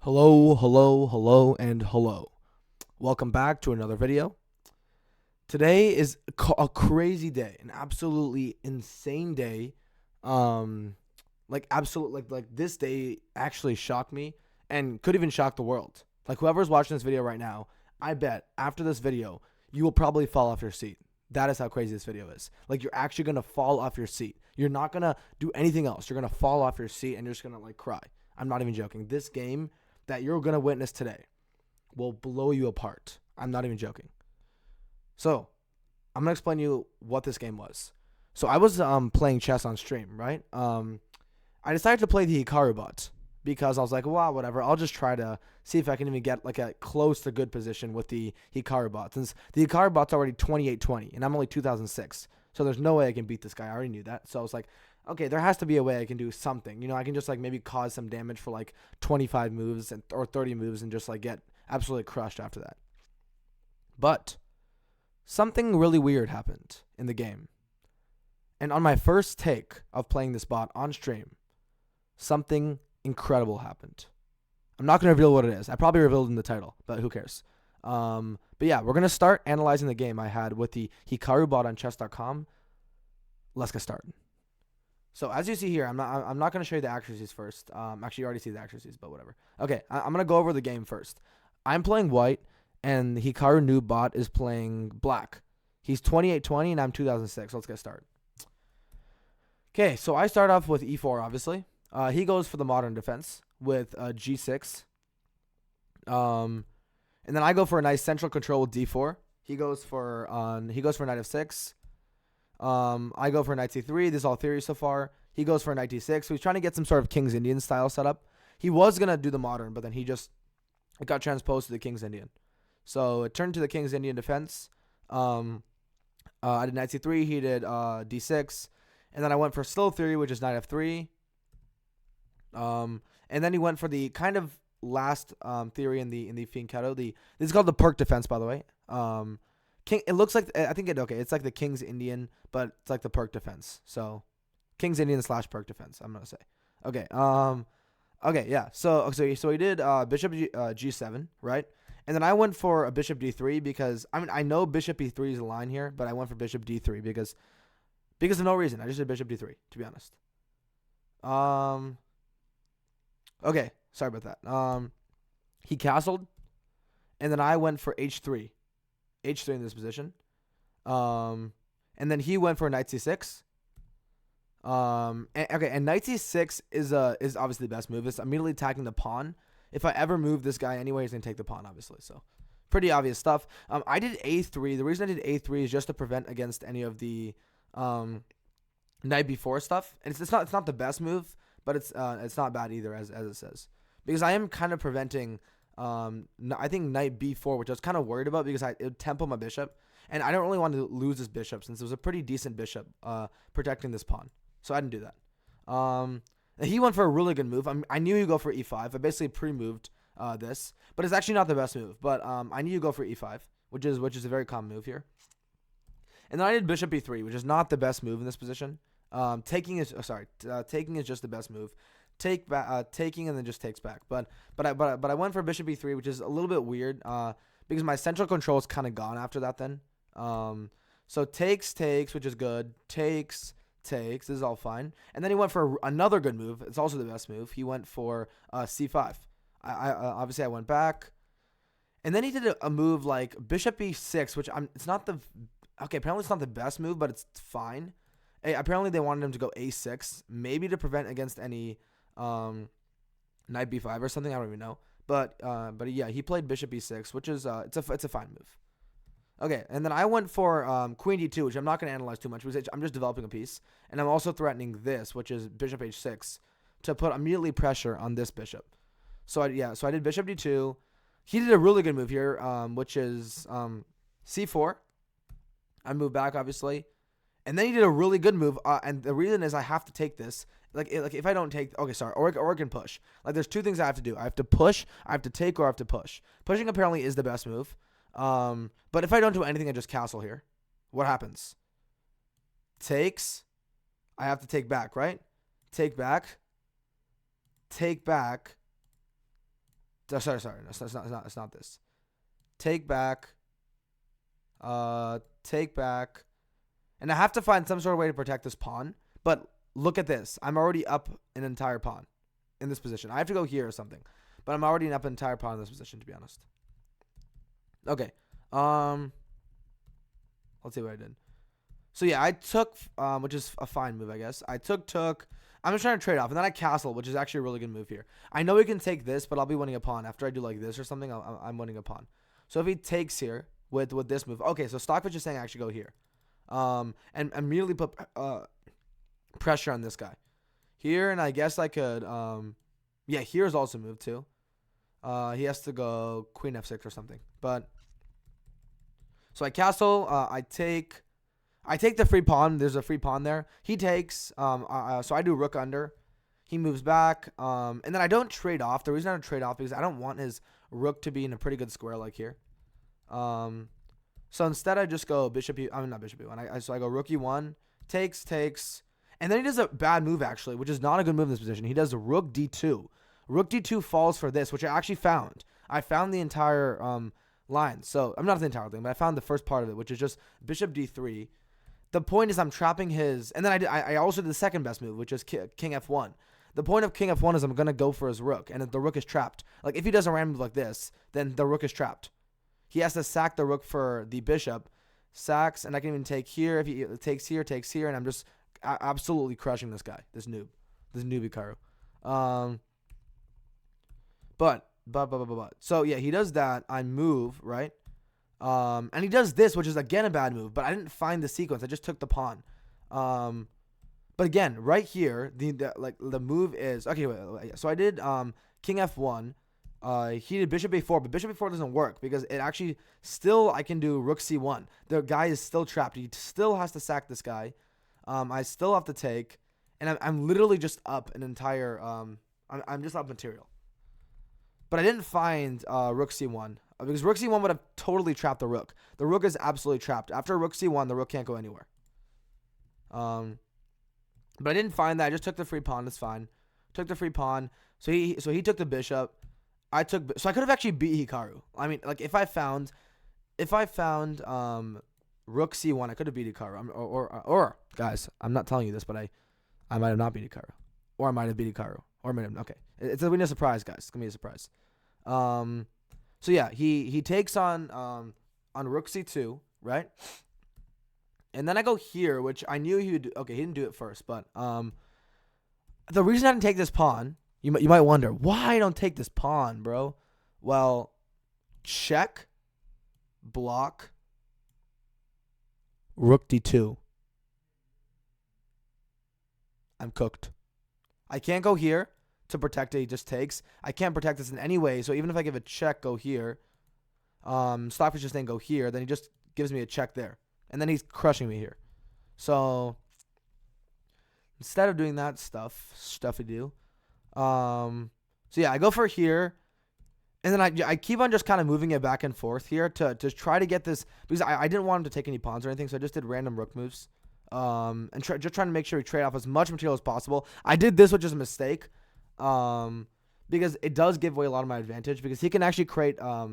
Hello, hello, hello, and hello. Welcome back to another video. Today is a crazy day, an absolutely insane day. Um, like this day actually shocked me and could even shock the world. Like whoever's watching this video right now, I bet after this video you will probably fall off your seat. That is how crazy this video is. Like you're actually gonna fall off your seat. You're not gonna do anything else. You're gonna fall off your seat and you're just gonna like cry. I'm not even joking. This game that you're going to witness today will blow you apart. I'm not even joking. So, I'm going to explain to you what this game was. So, I was playing chess on stream, right? I decided to play the Hikaru bot because I was like, wow, whatever. I'll just try to see if I can even get like a close to good position with the Hikaru bot. Since the Hikaru bot's already 2820 and I'm only 2006. So, there's no way I can beat this guy. I already knew that. So, I was like, okay, there has to be a way I can do something. You know, I can just like maybe cause some damage for like 25 moves or 30 moves and just like get absolutely crushed after that. But something really weird happened in the game. And on my first take of playing this bot on stream, something incredible happened. I'm not going to reveal what it is. I probably revealed in the title, but who cares? But yeah, we're going to start analyzing the game I had with the Hikaru bot on chess.com. Let's get started. So as you see here, I'm not going to show you the accuracies first. Actually, you already see the accuracies, but whatever. Okay, I'm going to go over the game first. I'm playing white, and the Hikaru noob bot is playing black. He's 2820, and I'm 2006. Let's get started. Okay, so I start off with e4, obviously. He goes for the modern defense with g6. And then I go for a nice central control with d4. He goes for knight f6. I go for knight c3. This is all theory so far. He goes for knight d6. So he's trying to get some sort of King's Indian style setup. He was going to do the modern, but then it got transposed to the King's Indian. So it turned to the King's Indian defense. I did knight c3. He did d6. And then I went for slow theory, which is knight f3. And then he went for the kind of last theory in the Hikaru. This is called the perk defense, by the way. It looks like it's like the King's Indian, but it's like the perk defense. So King's Indian / perk defense, I'm gonna say. Okay. Okay, yeah. So he did bishop g7, right? And then I went for a bishop d3 because I know bishop e3 is a line here, but I went for bishop d3 because of no reason. I just did bishop d3, to be honest. Okay, sorry about that. He castled, and then I went for h3 in this position. And then he went for knight c6. And knight c6 is obviously the best move. It's immediately attacking the pawn. If I ever move this guy anyway, he's going to take the pawn, obviously. So pretty obvious stuff. I did a3. The reason I did a3 is just to prevent against any of the knight b4 stuff. And it's not the best move, but it's not bad either, as it says. Because I am kind of preventing I think knight b4, which I was kind of worried about because it would tempo my bishop. And I don't really want to lose this bishop since it was a pretty decent bishop protecting this pawn. So I didn't do that. He went for a really good move. I knew he'd go for e5. I basically pre-moved this. But it's actually not the best move. But I knew you'd go for e5, which is a very common move here. And then I did bishop e3, which is not the best move in this position. Taking is just the best move. Taking and then just takes back. But I went for bishop e3, which is a little bit weird because my central control is kind of gone after that then. So takes, which is good. Takes. This is all fine. And then he went for another good move. It's also the best move. He went for c5. Obviously I went back. And then he did a move like bishop e6, which apparently it's not the best move, but it's fine. Apparently they wanted him to go a6, maybe to prevent against any knight b5 or something. I don't even know. But yeah, he played bishop e6, which is it's a fine move. Okay, and then I went for queen d2, which I'm not going to analyze too much because I'm just developing a piece, and I'm also threatening this, which is bishop h6, to put immediately pressure on this bishop. So I did bishop d2. He did a really good move here, which is c4. I moved back, obviously. And then he did a really good move, and the reason is I have to take this. Like if I don't take, or I can push. Like there's two things I have to do. I have to push, I have to take, or I have to push. Pushing apparently is the best move. But if I don't do anything, I just castle here. What happens? Takes. I have to take back, right? Take back. Sorry. It's not this. Take back. Take back. And I have to find some sort of way to protect this pawn. But look at this. I'm already up an entire pawn in this position. I have to go here or something. But I'm already up an entire pawn in this position, to be honest. Okay. Let's see what I did. So yeah, I took, which is a fine move, I guess. I took. I'm just trying to trade off, and then I castle, which is actually a really good move here. I know he can take this, but I'll be winning a pawn after I do like this or something. I'm winning a pawn. So if he takes here with this move, okay. So Stockfish is saying I actually go here, and immediately put pressure on this guy here, and I guess I could, yeah. Here's also move too. He has to go queen f6 or something, but so I castle. I take the free pawn. There's a free pawn there. He takes. So I do rook under. He moves back. And then I don't trade off. The reason I don't trade off because I don't want his rook to be in a pretty good square like here. So instead I just go bishop. I mean not bishop e1. So I go rook e1. Takes. And then he does a bad move actually, which is not a good move in this position. He does rook d2. Rook d2 falls for this, which I actually found. I found the entire line. So I'm not the entire thing, but I found the first part of it, which is just bishop d3. The point is I'm trapping his, and then I also did the second best move, which is king f1. The point of king f1 is I'm going to go for his rook, and if the rook is trapped. Like, if he does a random move like this, then the rook is trapped. He has to sack the rook for the bishop, sacks, and I can even take here. If he takes here, and I'm just absolutely crushing this guy, this noob Hikaru. But. So, yeah, he does that. I move, right? And he does this, which is again a bad move, but I didn't find the sequence. I just took the pawn. But again, right here, the move is okay. Wait. So I did king f1. He did bishop a4, but bishop a4 doesn't work because it actually still I can do rook c1. The guy is still trapped. He still has to sack this guy. I still have to take, and I'm literally just up an entire. I'm just up material. But I didn't find rook c1. Because rook c1 would have totally trapped the rook. The rook is absolutely trapped. After rook c1, the rook can't go anywhere. But I didn't find that. I just took the free pawn. That's fine. Took the free pawn. So he took the bishop. So I could have actually beat Hikaru. I mean, like if I found rook c1, I could have beat Hikaru. Or guys, I'm not telling you this, but I might have not beat Hikaru, or I might have beat Hikaru, or I might have, okay. It's gonna be a surprise, guys. It's gonna be a surprise. So yeah, he takes on rook c2, right? And then I go here, which I knew he would do. Okay, he didn't do it first, but the reason I didn't take this pawn, you might wonder why I don't take this pawn, bro. Well, check, block, rook d2. I'm cooked. I can't go here to protect it. He just takes. I can't protect this in any way. So even if I give a check, go here. Stockfish just saying go here. Then he just gives me a check there, and then he's crushing me here. So instead of doing that stuff we do. So yeah, I go for here, and then I keep on just kind of moving it back and forth here to try to get this, because I didn't want him to take any pawns or anything. So I just did random rook moves. And just trying to make sure we trade off as much material as possible. I did this, which is a mistake. Because it does give away a lot of my advantage, because he can actually create, yeah,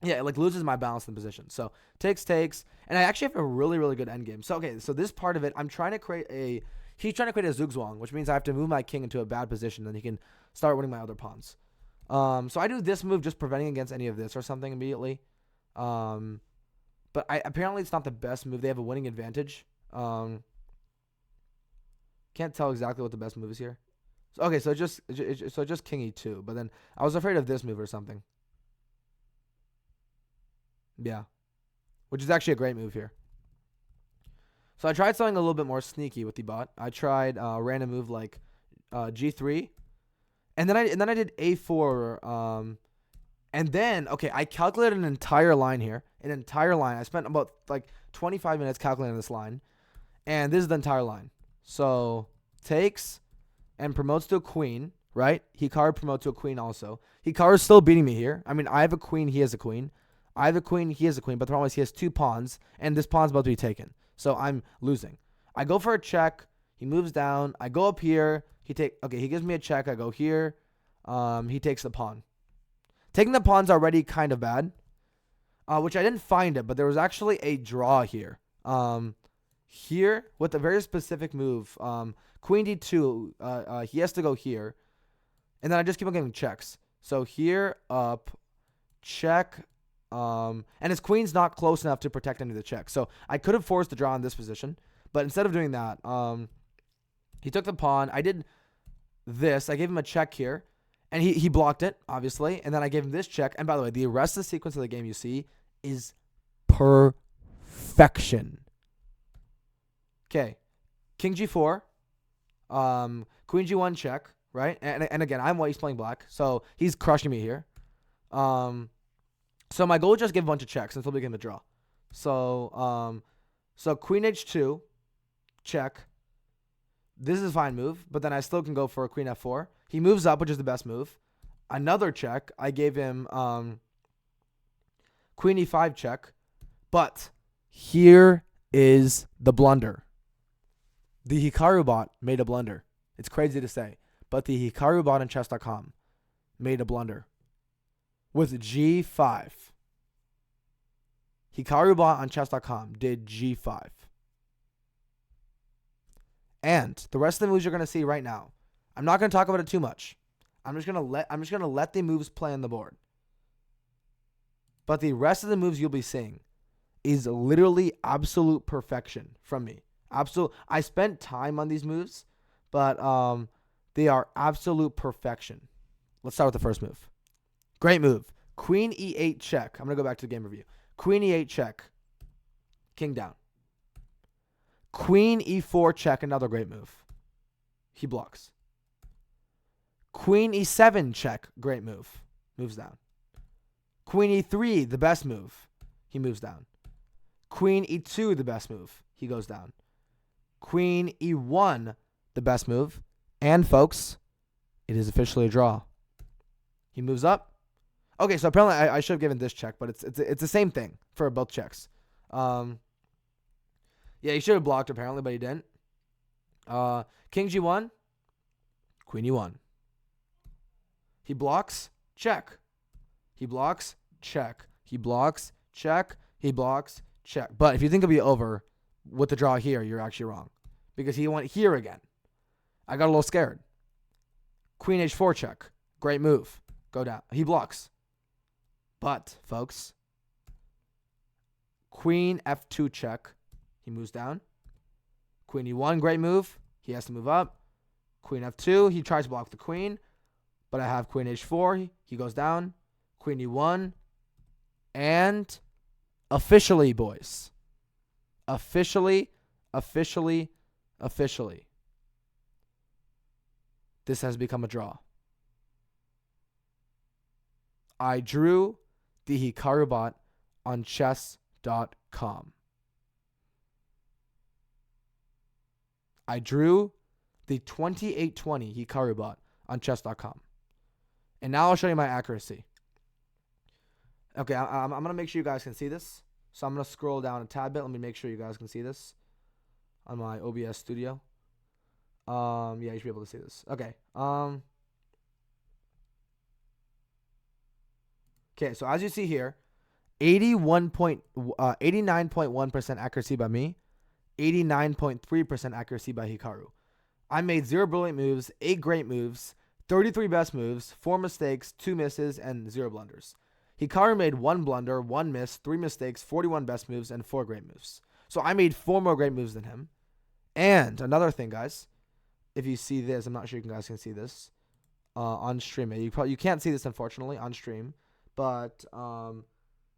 it like loses my balance in position. So takes, and I actually have a really, really good endgame. So, okay, so this part of it, he's trying to create a zugzwang, which means I have to move my king into a bad position, then he can start winning my other pawns. So I do this move just preventing against any of this or something immediately. But apparently it's not the best move. They have a winning advantage. Can't tell exactly what the best move is here. So, okay, so just king e2, but then I was afraid of this move or something. Yeah, which is actually a great move here. So I tried something a little bit more sneaky with the bot. I tried a random move like g3, and then I did a4. And then, okay, I calculated an entire line here, I spent about like 25 minutes calculating this line, and this is the entire line. So takes and promotes to a queen, right? Hikaru promotes to a queen also. Hikaru is still beating me here. I mean, I have a queen, he has a queen. I have a queen, he has a queen, but the problem is he has two pawns, and this pawn's about to be taken. So I'm losing. I go for a check. He moves down. I go up here. He gives me a check. I go here. He takes the pawn. Taking the pawn's already kind of bad, which I didn't find it, but there was actually a draw here. Here with a very specific move, queen d2, he has to go here, and then I just keep on getting checks. So here, up, check, and his queen's not close enough to protect any of the checks. So I could have forced the draw in this position, but instead of doing that, he took the pawn. I did this. I gave him a check here, and he blocked it, obviously, and then I gave him this check. And by the way, the rest of the sequence of the game you see is perfection. Okay, king g4, queen g1 check, right? And again, I'm white, he's playing black, so he's crushing me here. So my goal is just give a bunch of checks until we get him a draw. So so queen h2, check. This is a fine move, but then I still can go for a queen f4. He moves up, which is the best move. Another check. I gave him queen e5 check, but here is the blunder. The Hikaru bot made a blunder. It's crazy to say, but the Hikaru bot on chess.com made a blunder with g5. Hikaru bot on chess.com did g5. And the rest of the moves you're going to see right now, I'm not going to talk about it too much. I'm just going to let the moves play on the board. But the rest of the moves you'll be seeing is literally absolute perfection from me. I spent time on these moves, but they are absolute perfection. Let's start with the first move. Great move. Queen e8 check. I'm going to go back to the game review. Queen e8 check. King down. Queen e4 check. Another great move. He blocks. Queen e7 check. Great move. Moves down. Queen e3, the best move. He moves down. Queen e2, the best move. He goes down. Queen e1, the best move. And, folks, it is officially a draw. He moves up. Okay, so apparently I should have given this check, but it's the same thing for both checks. Yeah, he should have blocked apparently, but he didn't. King g1, queen e1. He blocks, check. He blocks, check. He blocks, check. He blocks, check. But if you think it'll be over with the draw here, you're actually wrong, because he went here again. I got a little scared. Queen h4 check. Great move. Go down. He blocks. But, folks, queen f2 check. He moves down. Queen e1, great move. He has to move up. Queen f2, he tries to block the queen, but I have queen h4. He goes down. Queen e1. And officially, boys. Officially. This has become a draw. I drew the Hikaru bot on chess.com. I drew the 2820 Hikaru bot on chess.com. And now I'll show you my accuracy. Okay, I'm going to make sure you guys can see this. So I'm going to scroll down a tad bit. Let me make sure you guys can see this on my OBS studio. Yeah, you should be able to see this. Okay. Okay, so as you see here, 89.1% accuracy by me, 89.3% accuracy by Hikaru. I made 0 brilliant moves, 8 great moves, 33 best moves, 4 mistakes, 2 misses, and 0 blunders. Hikaru made 1 blunder, 1 miss, 3 mistakes, 41 best moves, and 4 great moves. So I made 4 more great moves than him. And another thing, guys, if you see this, I'm not sure you guys can see this on stream. You can't see this, unfortunately, on stream. But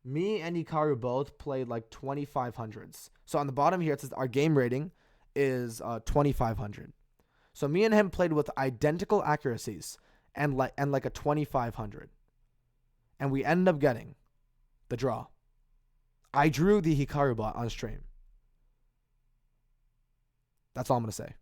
me and Hikaru both played like 2500s. So on the bottom here, it says our game rating is 2500. So me and him played with identical accuracies and like a 2500. And we ended up getting the draw. I drew the Hikaru bot on stream. That's all I'm going to say.